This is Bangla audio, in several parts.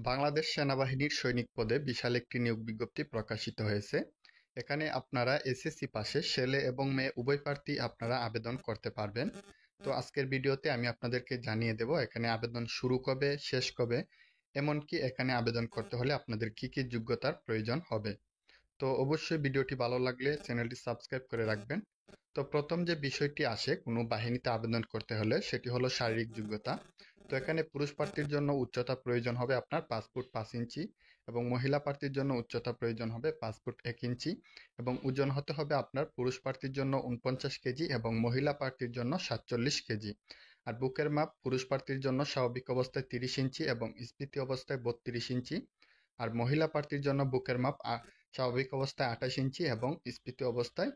বাংলাদেশ সেনাবাহিনীর সৈনিক পদে বিশাল একটি নিয়োগ বিজ্ঞপ্তি প্রকাশিত হয়েছে। এখানে আপনারা এসএসসি পাশে ছেলে এবং মেয়ে উভয় প্রার্থী আপনারা আবেদন করতে পারবেন। তো আজকের ভিডিওতে আমি আপনাদেরকে জানিয়ে দেব এখানে আবেদন শুরু কবে, শেষ কবে, এমনকি এখানে আবেদন করতে হলে আপনাদের কি কি যোগ্যতার প্রয়োজন হবে। তো অবশ্যই ভিডিওটি ভালো লাগলে চ্যানেলটি সাবস্ক্রাইব করে রাখবেন। তো প্রথম যে বিষয়টি আসে কোনো বাহিনীতে আবেদন করতে হলে সেটি হলো শারীরিক যোগ্যতা। তো এখানে পুরুষ প্রার্থীর জন্য উচ্চতা প্রয়োজন হবে আপনার 5 ফুট 5 ইঞ্চি এবং মহিলা প্রার্থীর জন্য উচ্চতা প্রয়োজন হবে 5 ফুট 1 ইঞ্চি এবং ওজন হতে হবে আপনার পুরুষ প্রার্থীর জন্য 49 কেজি এবং মহিলা প্রার্থীর জন্য 47 কেজি। আর বুকের মাপ পুরুষ প্রার্থীর জন্য স্বাভাবিক অবস্থায় 30 ইঞ্চি এবং স্ফীতি অবস্থায় 32 ইঞ্চি। আর মহিলা প্রার্থীর জন্য বুকের মাপ স্বাভাবিক অবস্থায় 28 ইঞ্চি এবং স্ফীতি অবস্থায়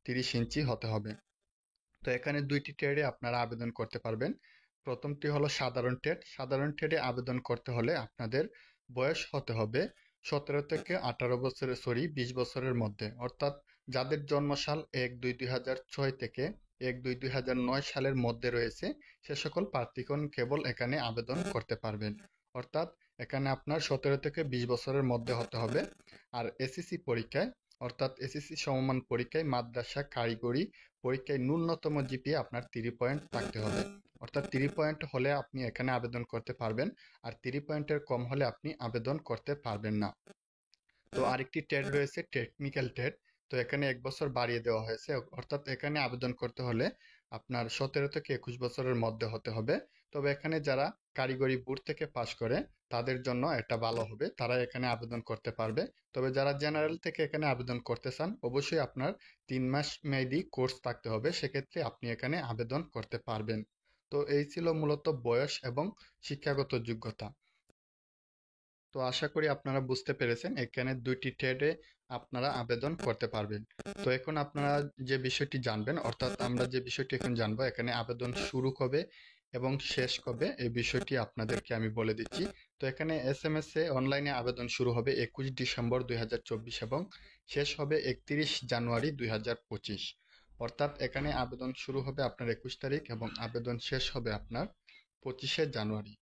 30 ইঞ্চি হতে হবে। তো এখানে দুইটি ট্রেডে আপনারা আবেদন করতে পারবেন। প্রথমটি হলো সাধারণ ট্রেড। সাধারণ ট্রেডে আবেদন করতে হলে আপনাদের বয়স হতে হবে 17 থেকে 18 বছরের 20 বছরের মধ্যে, অর্থাৎ যাদের জন্মসাল 1-2-2006 থেকে 1-2-2009 সালের মধ্যে রয়েছে সে সকল প্রার্থীগণ কেবল এখানে আবেদন করতে পারবেন। অর্থাৎ এখানে আপনার 17 থেকে 20 বছরের মধ্যে হতে হবে। আর এসএসসি পরীক্ষায় অর্থাৎ এসএসসি সমমান পরীক্ষায় মাদ্রাসা কারিগরি পরীক্ষায় ন্যূনতম জিপিএ আপনার 3 পয়েন্ট থাকতে হবে। অর্থাৎ 3 পয়েন্ট হলে আপনি এখানে আবেদন করতে পারবেন, আর 3 পয়েন্টের কম হলে আপনি আবেদন করতে পারবেন না। তো আরেকটি ট্রেড রয়েছে টেকনিক্যাল ট্রেড। তো এখানে 1 বছর বাড়িয়ে দেওয়া হয়েছে, অর্থাৎ এখানে আবেদন করতে হলে আপনার 17 থেকে 21 বছরের মধ্যে হতে হবে। তবে এখানে যারা কারিগরি বোর্ড থেকে পাশ করে তাদের জন্য এটা ভালো হবে, তারা এখানে আবেদন করতে পারবে। তবে যারা জেনারেল থেকে এখানে আবেদন করতে চান অবশ্যই আপনার 3 মাস মেয়াদি কোর্স থাকতে হবে, সেক্ষেত্রে আপনি এখানে আবেদন করতে পারবেন। তো এই ছিল মূলত বয়স এবং শিক্ষাগত যোগ্যতা। তো আশা করি আপনারা বুঝতে পেরেছেন এখানে দুইটি ট্রেডে আপনারা আবেদন করতে পারবেন। তো এখন আপনারা যে বিষয়টি জানবেন, অর্থাৎ আমরা যে বিষয়টি এখন জানবো এখানে আবেদন শুরু কবে এবং শেষ কবে, এই বিষয়টি আপনাদেরকে আমি বলে দিচ্ছি। তো এখানে এসএমএস এ অনলাইনে আবেদন শুরু হবে 21 ডিসেম্বর 2024 এবং শেষ হবে 31 জানুয়ারি 2025। অর্থাৎ এখানে আবেদন শুরু হবে আপনার 21 তারিখ এবং আবেদন শেষ হবে আপনার 25শে জানুয়ারি।